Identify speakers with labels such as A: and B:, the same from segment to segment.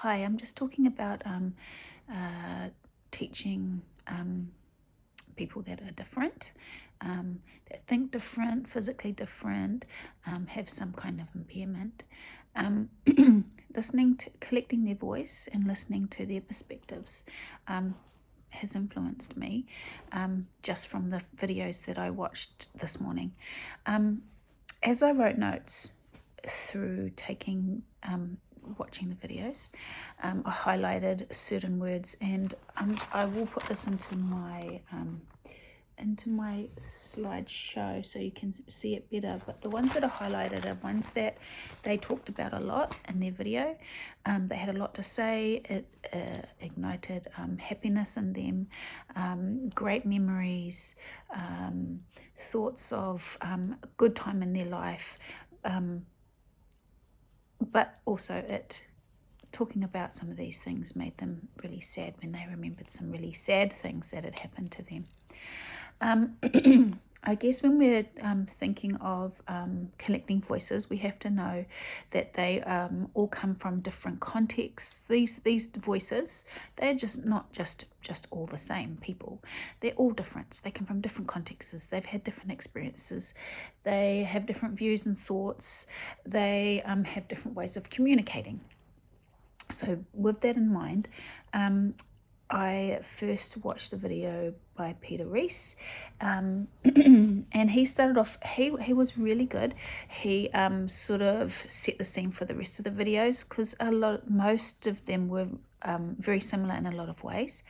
A: Hi, I'm just talking about teaching people that are different, that think different, physically different, have some kind of impairment. Collecting their voice and listening to their perspectives has influenced me, just from the videos that I watched this morning. As I wrote notes through watching the videos, I highlighted certain words, and I will put this into my slideshow so you can see it better. But the ones that are highlighted are ones that they talked about a lot in their video. They had a lot to say. It ignited happiness in them, great memories, thoughts of a good time in their life, but also talking about some of these things made them really sad when they remembered some really sad things that had happened to them. I guess when we're thinking of collecting voices, we have to know that they all come from different contexts. These voices, they're not just all the same people. They're all different. They come from different contexts. They've had different experiences. They have different views and thoughts. They have different ways of communicating. So with that in mind, I first watched the video by Peter Rees, and he started off, he was really good. He sort of set the scene for the rest of the videos, because most of them were very similar in a lot of ways.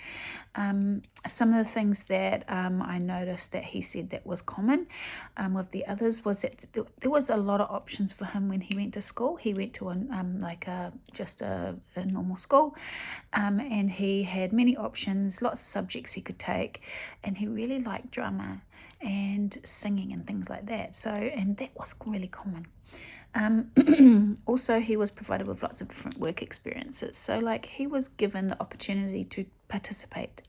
A: Some of the things that I noticed that he said that was common with the others was that there was a lot of options for him when he went to school. He went to just a normal school, and he had many options, lots of subjects he could take, and he really liked drama and singing and things like that. And that was really common. Also, he was provided with lots of different work experiences. So he was given the opportunity to participate,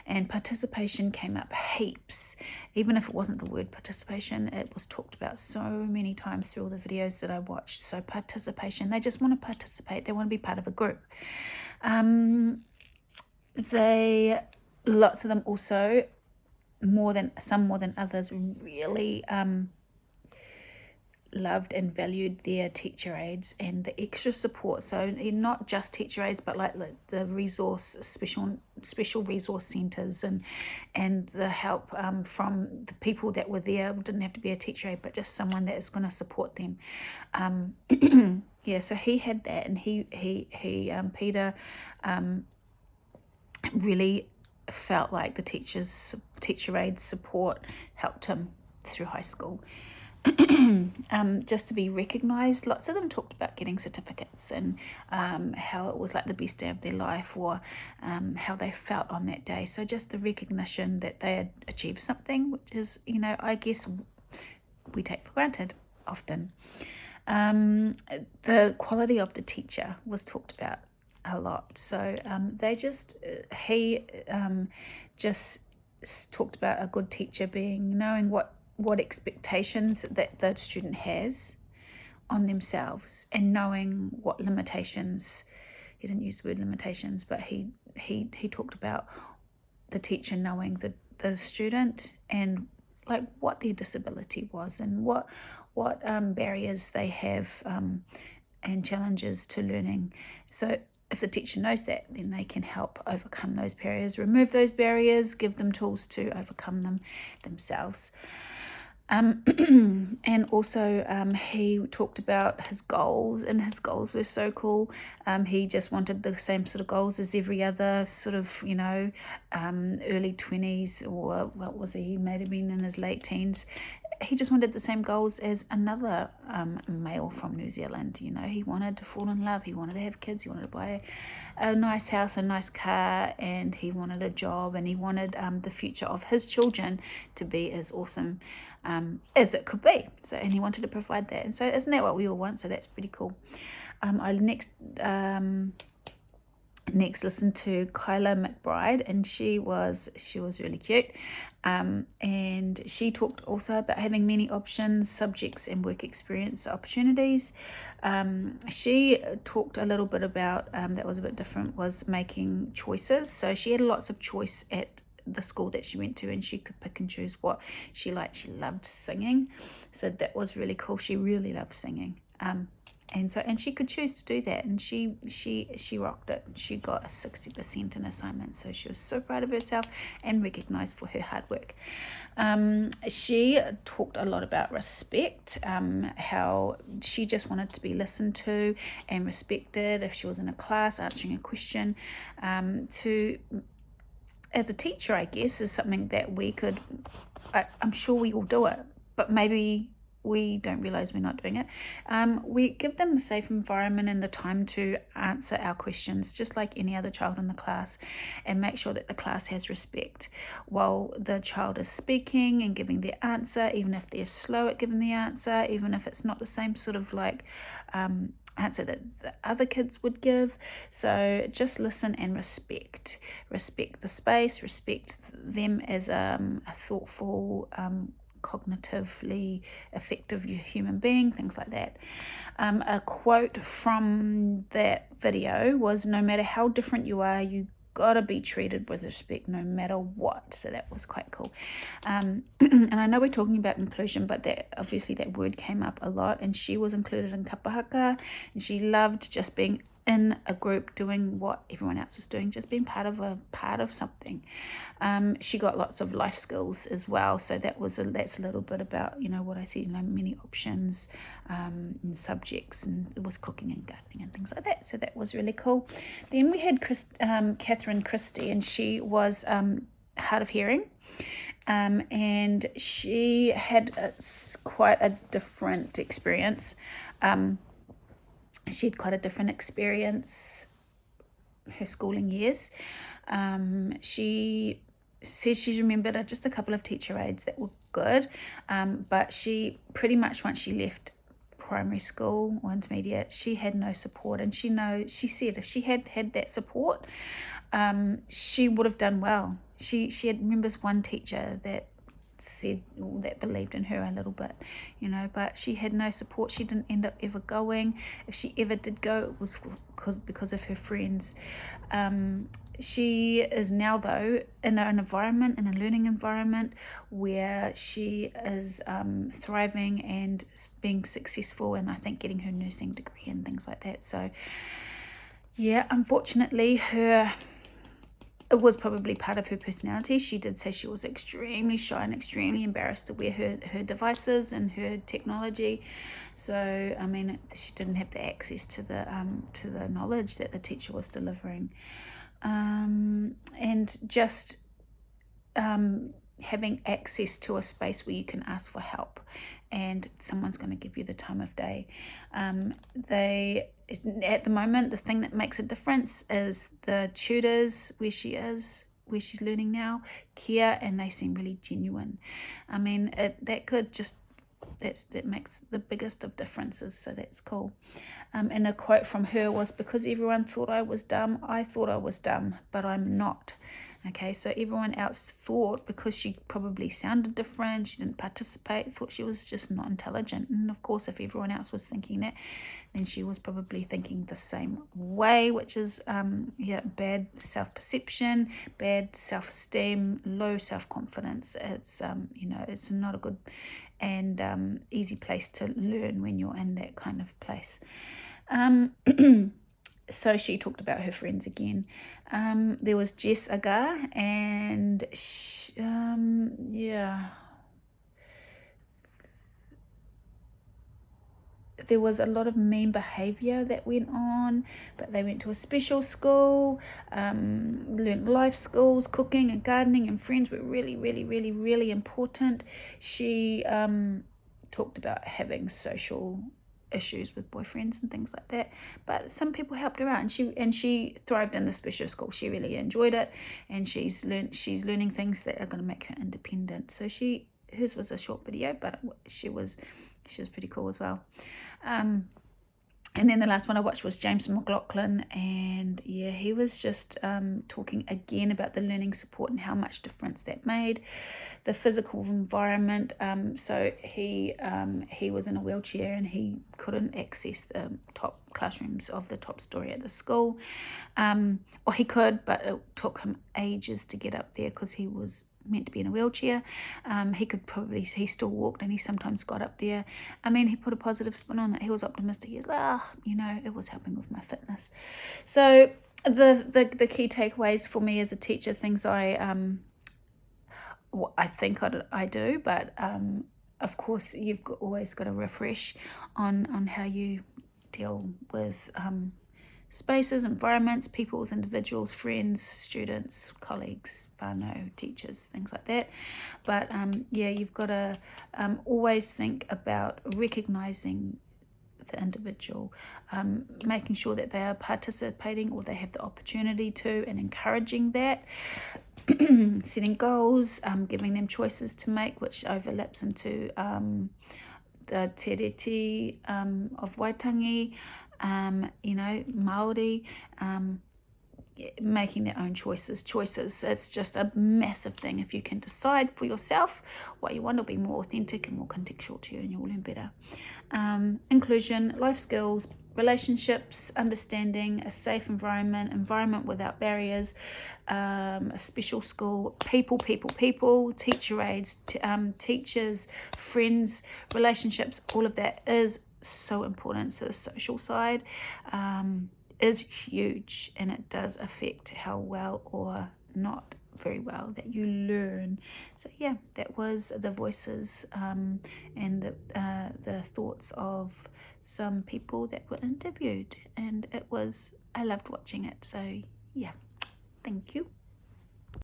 A: and participation came up heaps. Even if it wasn't the word participation, it was talked about so many times through all the videos that I watched. So participation, they just want to participate. They want to be part of a group. Lots of them also, more than others, really loved and valued their teacher aides and the extra support. So not just teacher aides, but the special resource centres and the help from the people that were there. It didn't have to be a teacher aide, but just someone that is going to support them. Yeah, so he had that, and Peter really felt like the teacher aide support helped him through high school. Just to be recognised. Lots of them talked about getting certificates and how it was like the best day of their life, or how they felt on that day. So just the recognition that they had achieved something, which is, I guess we take for granted often. The quality of the teacher was talked about a lot. So he just talked about a good teacher being knowing what expectations that the student has on themselves, and knowing what limitations. He didn't use the word limitations, but he talked about the teacher knowing the student, and what their disability was, and what barriers they have, and challenges to learning. So if the teacher knows that, then they can help overcome those barriers, remove those barriers, give them tools to overcome them themselves. And also he talked about his goals, and his goals were so cool. He just wanted the same sort of goals as every other sort of, early 20s, or what was he might have been in his late teens. He just wanted the same goals as another male from New Zealand. He wanted to fall in love, he wanted to have kids, he wanted to buy a nice house, a nice car, and he wanted a job, and he wanted the future of his children to be as awesome as it could be. So, and he wanted to provide that. And so, isn't that what we all want? So that's pretty cool. I next listened to Kyla McBride, and she was really cute. And she talked also about having many options, subjects, and work experience opportunities. She talked a little bit about, that was a bit different, was making choices. So she had lots of choice at the school that she went to, and she could pick and choose what she liked. She loved singing, so that was really cool. She really loved singing. And she could choose to do that, and she rocked it. She got a 60% in assignments, so she was so proud of herself and recognized for her hard work. She talked a lot about respect, how she just wanted to be listened to and respected if she was in a class answering a question. As a teacher, I guess, is something that we could, I'm sure we all do it, but maybe we don't realize we're not doing it. We give them a safe environment and the time to answer our questions, just like any other child in the class, and make sure that the class has respect while the child is speaking and giving their answer, even if they're slow at giving the answer, even if it's not the same sort of like answer that the other kids would give. So just listen and respect the space, respect them as a thoughtful, cognitively effective human being, things like that. A quote from that video was, "No matter how different you are, you gotta be treated with respect no matter what." So that was quite cool. And I know we're talking about inclusion, but that obviously that word came up a lot, and she was included in kapahaka, and she loved just being in a group doing what everyone else was doing, just being part of something. She got lots of life skills as well, so that's a little bit about what I said, many options and subjects, and it was cooking and gardening and things like that, so that was really cool. Then we had Catherine Christie, and she was hard of hearing, and she had quite a different experience. She had quite a different experience her schooling years. She says she's remembered just a couple of teacher aides that were good, but she pretty much, once she left primary school or intermediate, she had no support, and she said if she had had that support, she would have done well. She remembers one teacher that believed in her a little bit, but she had no support. She didn't end up ever going. If she ever did go, it was because of her friends. She is now, though, in a learning environment where she is thriving and being successful, and I think getting her nursing degree and things like that. So yeah, unfortunately, it was probably part of her personality. She did say she was extremely shy and extremely embarrassed to wear her devices and her technology. So, I mean, she didn't have the access to the knowledge that the teacher was delivering. And just having access to a space where you can ask for help and someone's going to give you the time of day. At the moment, the thing that makes a difference is the tutors where she's learning now care, and they seem really genuine. I mean, that makes the biggest of differences, so that's cool. And a quote from her was, "Because everyone thought I was dumb, I thought I was dumb, but I'm not." Okay, so everyone else thought, because she probably sounded different, she didn't participate, thought she was just not intelligent. And of course, if everyone else was thinking that, then she was probably thinking the same way, which is bad self-perception, bad self-esteem, low self-confidence. It's it's not a good and easy place to learn when you're in that kind of place. So she talked about her friends again. There was Jess Agar, and there was a lot of mean behavior that went on, but they went to a special school, learned life skills, cooking and gardening, and friends were really, really, really, really important. She talked about having social issues with boyfriends and things like that, but some people helped her out, and she thrived in the special school. She really enjoyed it, and she's learning things that are going to make her independent. So hers was a short video, but she was pretty cool as well. And then the last one I watched was James McLaughlin, and yeah, he was just talking again about the learning support and how much difference that made, the physical environment. So he was in a wheelchair and he couldn't access the top classrooms of the top story at the school, or he could, but it took him ages to get up there because he was meant to be in a wheelchair. He still walked and he sometimes got up there. I mean, he put a positive spin on it. He was optimistic. He was like, it was helping with my fitness. So the key takeaways for me as a teacher, things I think I do, but of course you've always got to refresh on how you deal with spaces, environments, people's, individuals, friends, students, colleagues, whānau, teachers, things like that. But you've got to always think about recognising the individual, making sure that they are participating or they have the opportunity to, and encouraging that. Setting goals, giving them choices to make, which overlaps into the te reti of Waitangi, Māori, making their own choices. It's just a massive thing. If you can decide for yourself what you want, it'll be more authentic and more contextual to you, and you'll learn better. Inclusion, life skills, relationships, understanding, a safe environment without barriers, a special school, people, teacher aides, teachers, friends, relationships, all of that is so important. So the social side is huge, and it does affect how well or not very well that you learn. So yeah, that was the voices and the thoughts of some people that were interviewed, and I loved watching it. So yeah, thank you.